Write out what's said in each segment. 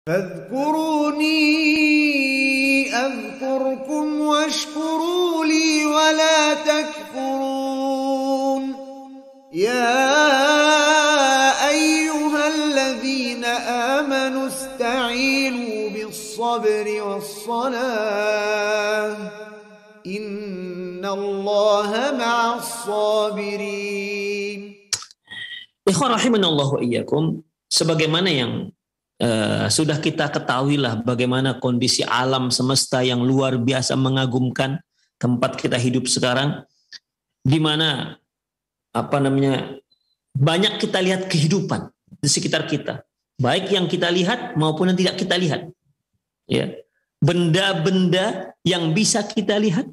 فاذكروني أذكركم واشكروا لي ولا تكفرون يا أيها الذين آمنوا استعينوا بالصبر والصلاة إن الله مع الصابرين. Ikhwan rahimanallahu wa iyyakum, sebagaimana yang sudah kita ketahuilah bagaimana kondisi alam semesta yang luar biasa mengagumkan tempat kita hidup sekarang, di mana banyak kita lihat kehidupan di sekitar kita, baik yang kita lihat maupun yang tidak kita lihat. Ya, benda-benda yang bisa kita lihat,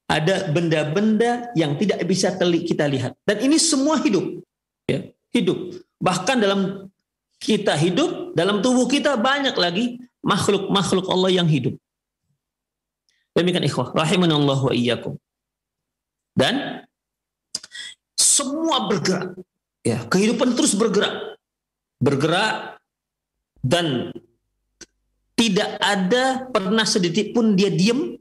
ada benda-benda yang tidak bisa kita lihat, dan ini semua hidup. Ya, hidup. Bahkan dalam kita hidup, dalam tubuh kita banyak lagi makhluk-makhluk Allah yang hidup. Demikian ikhwah rahimanallahu wa iyyakum. Dan semua bergerak. Ya, kehidupan terus bergerak. Bergerak dan tidak ada pernah sedikit pun dia diam.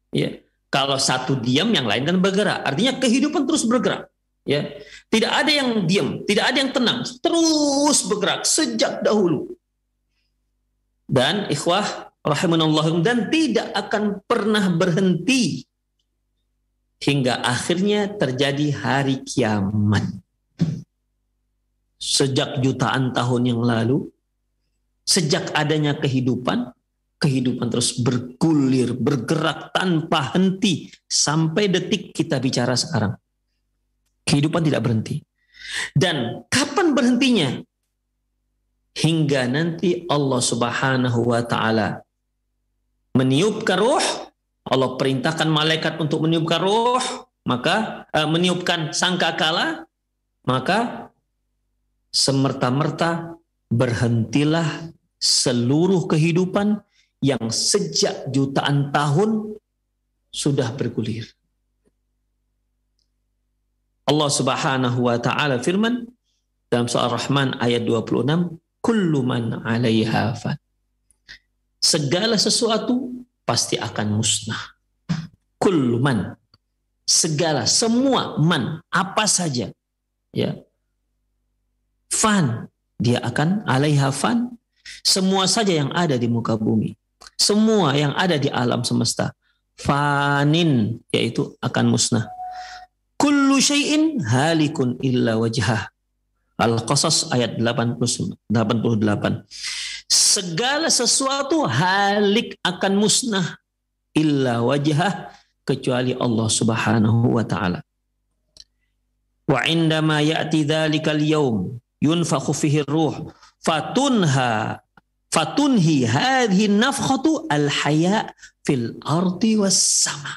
Ya, kalau satu diam yang lain kan bergerak. Artinya kehidupan terus bergerak. Ya, tidak ada yang diam, tidak ada yang tenang, terus bergerak sejak dahulu. Dan ikhwah rahimanallah, dan tidak akan pernah berhenti hingga akhirnya terjadi hari kiamat. Sejak jutaan tahun yang lalu, sejak adanya kehidupan terus bergulir, bergerak tanpa henti sampai detik kita bicara sekarang. Kehidupan tidak berhenti. Dan kapan berhentinya? Hingga nanti Allah Subhanahu wa ta'ala meniupkan ruh. Allah perintahkan malaikat untuk meniupkan ruh, maka meniupkan sangkakala, maka semerta-merta berhentilah seluruh kehidupan yang sejak jutaan tahun sudah bergulir. Allah Subhanahu wa ta'ala firman dalam surah Ar-Rahman ayat 26, kullu man 'alaiha fan. Segala sesuatu pasti akan musnah. Kullu man, segala, semua, man, apa saja, ya. Fan, dia akan 'alaiha fan, semua saja yang ada di muka bumi, semua yang ada di alam semesta, fanin, yaitu akan musnah. Kullu syai'in halikun illa wajhah. Al-Qasas ayat 88. Segala sesuatu halik akan musnah illa wajhah, kecuali Allah Subhanahu wa ta'ala. Wa indama ya'ti dhalikal yawm yunfakhu fihi ruh fatunhi hadhihi nafkhatu al-haya fil ardi was sama.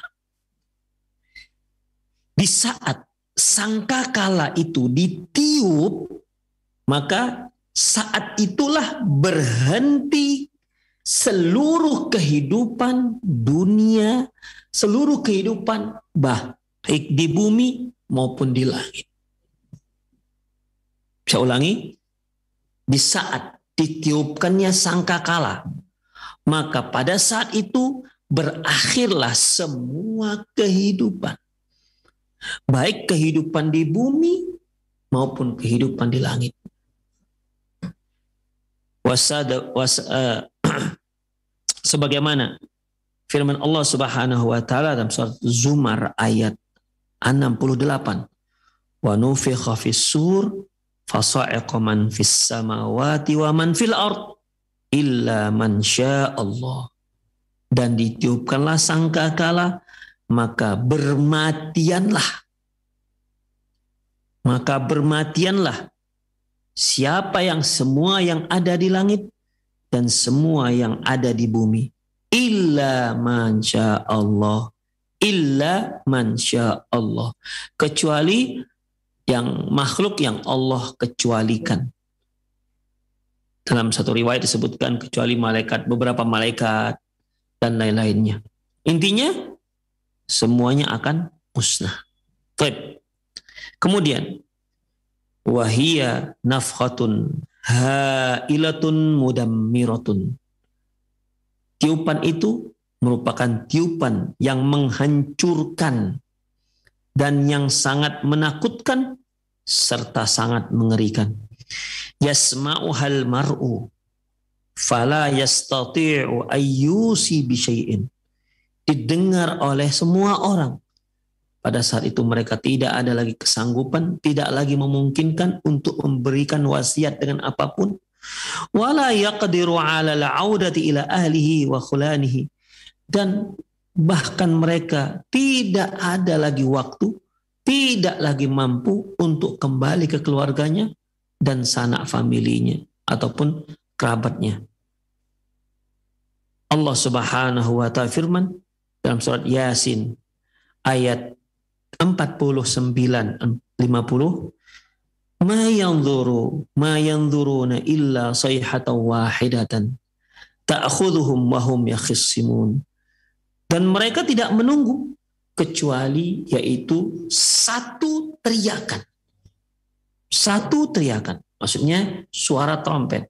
Di saat sangkakala itu ditiup, maka saat itulah berhenti seluruh kehidupan dunia, seluruh kehidupan baik di bumi maupun di langit. Saya ulangi, di saat ditiupkannya sangkakala, maka pada saat itu berakhirlah semua kehidupan. Baik kehidupan di bumi maupun kehidupan di langit. Sebagaimana firman Allah Subhanahu wa ta'ala dalam surat Zumar ayat 68. Wa nufikha fis sur fasa'iqa man fis samawati wa man fil ard illa man syaa Allah. Dan ditiupkanlah sangkakala, maka bermatianlah siapa yang semua yang ada di langit dan semua yang ada di bumi, illa man syaa Allah, kecuali yang makhluk yang Allah kecualikan. Dalam satu riwayat disebutkan kecuali malaikat, beberapa malaikat dan lain-lainnya. Intinya semuanya akan musnah. Baik. Kemudian wahia nafkhatun hailatun mudammiratun. Tiupan itu merupakan tiupan yang menghancurkan dan yang sangat menakutkan serta sangat mengerikan. Yasma'uhal mar'u fala yastati'u ayyusi bisyai'in. Didengar oleh semua orang. Pada saat itu mereka tidak ada lagi kesanggupan, tidak lagi memungkinkan untuk memberikan wasiat dengan apapun. Wala yaqdiru 'ala al-'audati ila ahlihi wa khulanihi. Dan bahkan mereka tidak ada lagi waktu, tidak lagi mampu untuk kembali ke keluarganya dan sanak familinya ataupun kerabatnya. Allah Subhanahu wa ta'ala firman dalam surat Yasin ayat 49-50, ma yanzuruna illa sayhatan wahidatan ta'khudhuhum wa hum yakhissimun. Dan mereka tidak menunggu kecuali yaitu satu teriakan. Satu teriakan, maksudnya suara trompet.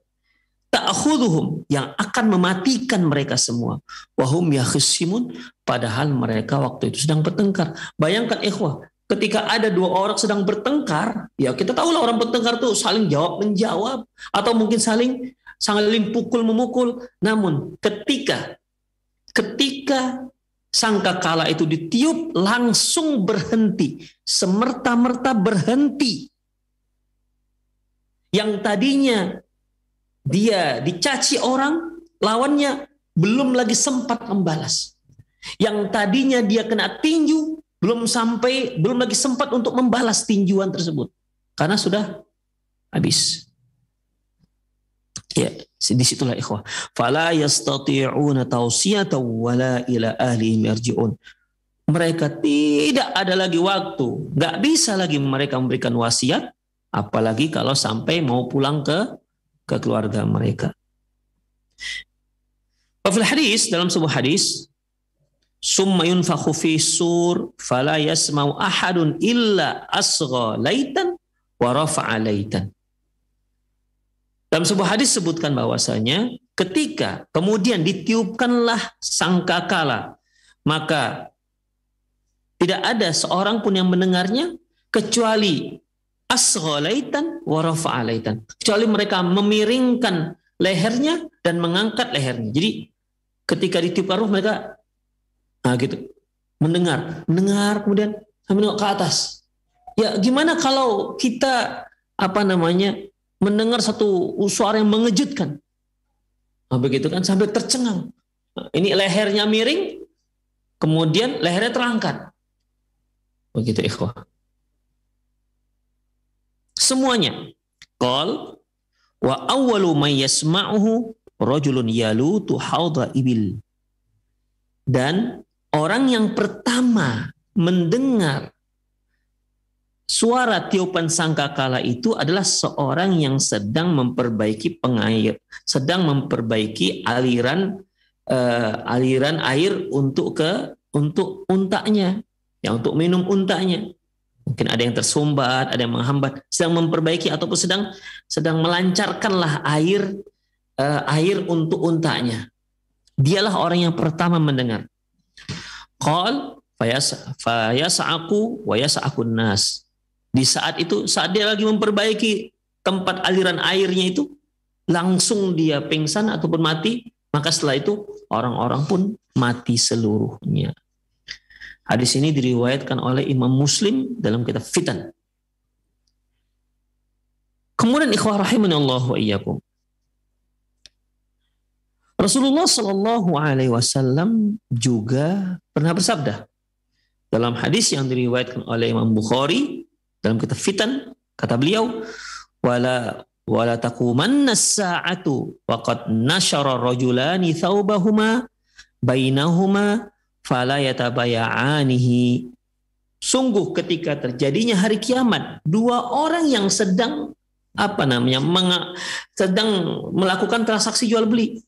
Ta'khudhuhum, yang akan mematikan mereka semua. Wa hum yakhissimun, padahal mereka waktu itu sedang bertengkar. Bayangkan ikhwah, ketika ada dua orang sedang bertengkar, ya kita tahu lah orang bertengkar tuh saling jawab menjawab atau mungkin saling pukul memukul. Namun ketika sangkakala itu ditiup langsung berhenti, semerta-merta berhenti. Yang tadinya dia dicaci orang, lawannya belum lagi sempat membalas. Yang tadinya dia kena tinju, belum lagi sempat untuk membalas tinjuan tersebut karena sudah habis. Ya, disitulah ikhwah. Fala yastati'una tawsiyatan wala ila ahlihim yarji'un. Mereka tidak ada lagi waktu, nggak bisa lagi mereka memberikan wasiat, apalagi kalau sampai mau pulang ke keluarga mereka. Fil hadis, dalam sebuah hadis, summa yunfakhu fi sur fala yasma'u ahadun illa asgha laitan wa rafa'a laitan. Dalam sebuah hadis sebutkan bahwasanya ketika kemudian ditiupkanlah sangkakala, maka tidak ada seorang pun yang mendengarnya kecuali asghalaitan wa rafa'alaitan, kecuali mereka memiringkan lehernya dan mengangkat lehernya. Jadi ketika ditiupkan ruh mereka gitu mendengar kemudian menengok ke atas. Ya gimana kalau kita mendengar satu suara yang mengejutkan, begitu kan, sampai tercengang. Ini lehernya miring, kemudian lehernya terangkat, begitu ikhwah. Semuanya. Qal wa awwalu man yasma'uhu rajulun yalutu hawda ibil. Dan orang yang pertama mendengar suara tiupan sangkakala itu adalah seorang yang sedang memperbaiki sedang memperbaiki aliran air untuk untanya, ya, untuk minum untanya. Mungkin ada yang tersumbat, ada yang menghambat, sedang memperbaiki ataupun sedang melancarkanlah air untuk untanya. Dialah orang yang pertama mendengar. Qal fayas'aqu wa yas'aqun nas. Di saat itu, saat dia lagi memperbaiki tempat aliran airnya itu, langsung dia pingsan ataupun mati, maka setelah itu orang-orang pun mati seluruhnya. Hadis ini diriwayatkan oleh Imam Muslim dalam kitab Fitan. Kemudian ikhwah rahimanallahu wa iyyakum, Rasulullah Shallallahu Alaihi Wasallam juga pernah bersabda dalam hadis yang diriwayatkan oleh Imam Bukhari dalam kitab Fitan, kata beliau, wala taqumanna as-sa'atu wa qad nashara rajulani thawbahuma bainahuma fala yatabaya'anihi. Sungguh ketika terjadinya hari kiamat, dua orang yang sedang sedang melakukan transaksi jual beli.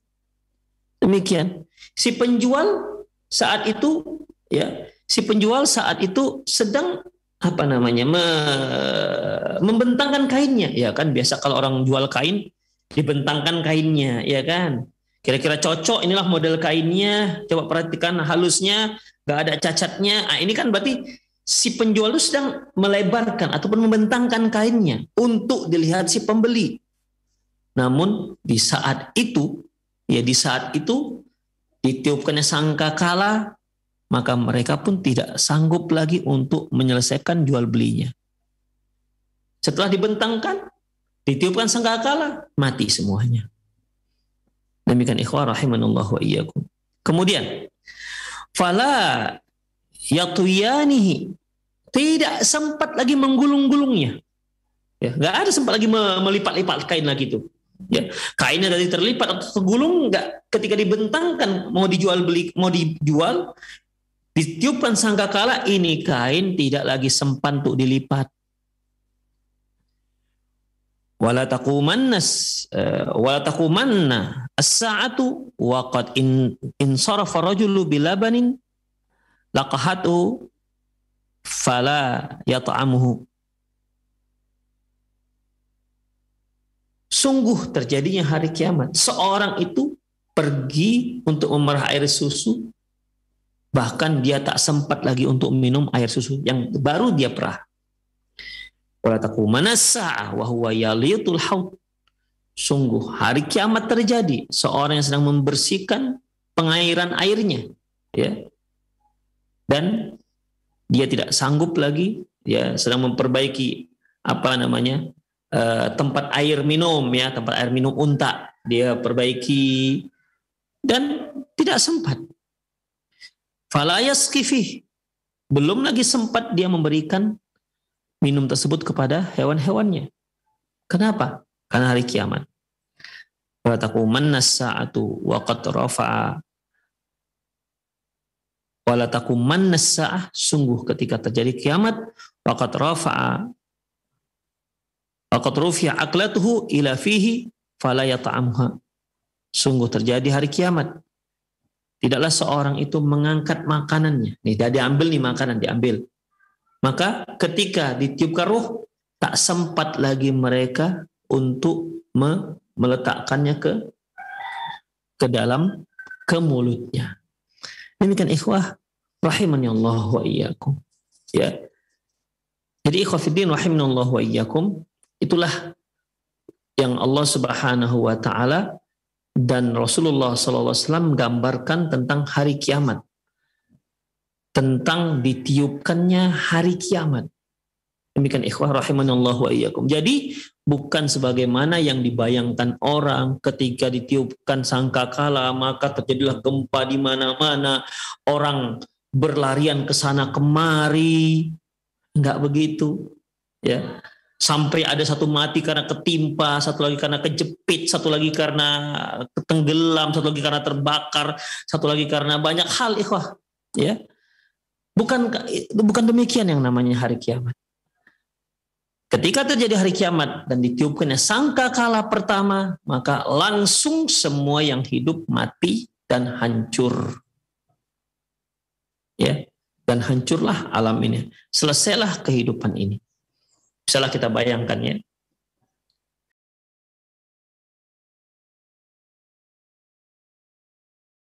Demikian. Si penjual saat itu sedang membentangkan kainnya. Ya kan, biasa kalau orang jual kain dibentangkan kainnya, ya kan? Kira-kira cocok, inilah model kainnya, coba perhatikan halusnya, nggak ada cacatnya. Nah, ini kan berarti si penjual itu sedang melebarkan ataupun membentangkan kainnya untuk dilihat si pembeli. Namun di saat itu, ditiupkannya sangkakala, maka mereka pun tidak sanggup lagi untuk menyelesaikan jual belinya. Setelah dibentangkan, ditiupkan sangkakala, mati semuanya. Demikian ikhwah rahimanallah wa iyyakum. Kemudian, fala yatuyanihi, tidak sempat lagi menggulung-gulungnya. Ya, nggak ada sempat lagi melipat-lipat kain lagi itu. Ya, kainnya tadi terlipat atau tergulung, nggak, ketika dibentangkan mau dijual, ditiupkan sangkakala, ini kain tidak lagi sempat untuk dilipat. Wala taqumanna as-sa'atu wa qad insarafa rajulu bilabanin laqahatu fala yat'amuhu. Sungguh terjadinya hari kiamat. Seorang itu pergi untuk memerah air susu, bahkan dia tak sempat lagi untuk minum air susu yang baru dia perah. Wala taqumanna as-sa'ah wa huwa yalitul haud. Sungguh hari kiamat terjadi, seorang yang sedang membersihkan pengairan airnya, ya, dan dia tidak sanggup lagi, ya, sedang memperbaiki tempat air minum, ya, tempat air minum unta dia perbaiki dan tidak sempat. Fala yaskifih, belum lagi sempat dia memberikan minum tersebut kepada hewan-hewannya. Kenapa? Karena hari kiamat. Wa taqumanna as-sa'atu wa qad rafa'a. Wa la taqumanna as-sa'ah, sungguh ketika terjadi kiamat, wa qad rafa'a wa qad rufi'a aqlatuhu ila fihi fala yata'amha. Sungguh terjadi hari kiamat. Tidaklah seorang itu mengangkat makanannya. Nih, dia diambil nih makanan, diambil. Maka ketika ditiupkan ruh, tak sempat lagi mereka untuk meletakkannya ke dalam, ke mulutnya. Demikian ikhwah rahimani Allah wa iyyakum. Ya. Jadi ikhwah fiddin rahimani Allah wa iyyakum, itulah yang Allah Subhanahu wa taala dan Rasulullah sallallahu alaihi wasallam gambarkan tentang hari kiamat. Tentang ditiupkannya hari kiamat. Demikian ikhwah rahimanallahu wa iyyakum. Jadi bukan sebagaimana yang dibayangkan orang ketika ditiupkan sangkakala maka terjadilah gempa di mana-mana, orang berlarian ke sana kemari. Enggak begitu, ya. Sampai ada satu mati karena ketimpa, satu lagi karena kejepit, satu lagi karena tenggelam, satu lagi karena terbakar, satu lagi karena banyak hal, ikhwah, ya. Bukan demikian yang namanya hari kiamat. Ketika terjadi hari kiamat dan ditiupkannya sangkakala pertama, maka langsung semua yang hidup mati dan hancur. Ya, dan hancurlah alam ini. Selesailah kehidupan ini. Misalnya kita bayangkan, ya.